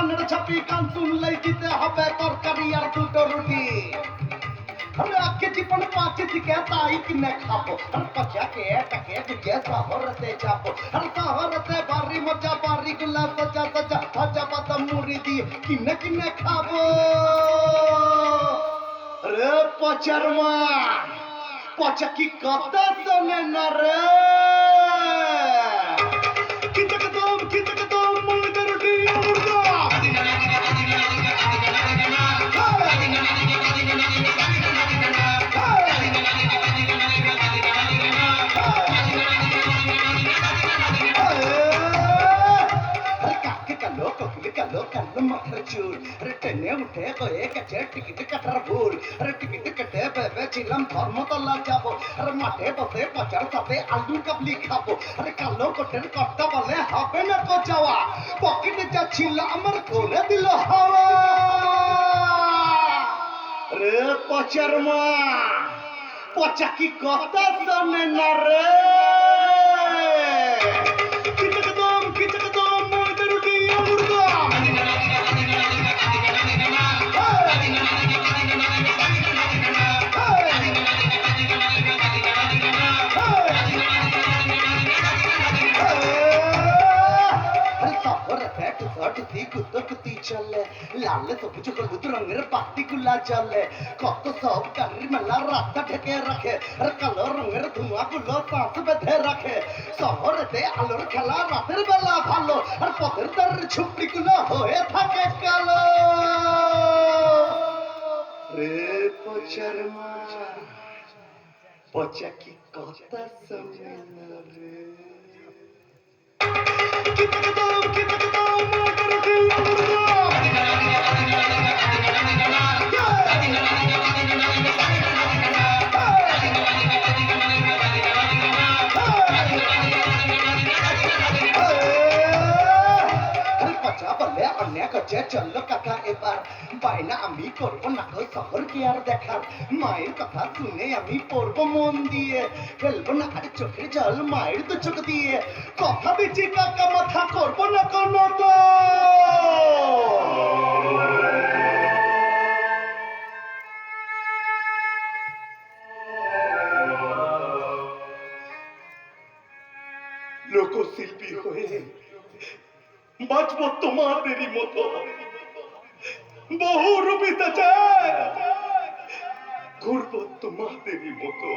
কানের ছাপি কান শুনলেই দিতে হবে তরকারি আর দুটো রুটি अरे आके जीवन पाचे सिखे ताई किन्ने खापो अरे पचा के टके तुझे सहरते जापो अरे सहरते बारी मजा बारी गुला सजा सजा सजा बदम मुरी दी किन्ने किन्ने खाबो अरे पचरमा पचा की कथा सुने न रे कितकदम मुर्गा रोटी मुर्गा टेने उठे गए कचे टिकट कटर भूल अरे टिकट कटे बेबे चिलम धर्मतला जाबो अरे माठे बसे पचार साथे आलू काबली खाबो अरे कालो कोटेर कट्टा बले হবে না তো যাওয়া পকেটে যা ছিল আমার কোলে দিল হাওয়া রে পচার মা পচা কি কথা শোনে না রে কিতকদম মুর্গা রুটি মুর্গা चले लाल सबुज हलुद रंगेर बातीगुला जले कत सब गाड़िर मेला रास्ता ढेके रखे अरे कालो रंगेर धुआंगुलो सांस बेधे रखे शहरेते आलोर खेला रातेर बेला भालो और पथेर तारेर झुपड़िगुलो हये थाके कालो रे पचार मा पचा की कथा शोने ना रे कितकदम मुर्गा रोटी मुर्गा चलो काका एबार बायना आमी करबो ना कई शहर की आर देखार माয়ের কথা শুনে আমি পড়বো মন দিয়ে ফেলবো না আর চোখের জল মায়ের দু চোখ দিয়ে কথা দিচ্ছি কাকা মাথা করবো না কোনো তো লোকশিল্পী হয়ে বাঁচবো তোমাদেরই মতো বহু রূপে চাই ঘুরবো তোমাদেরই মতো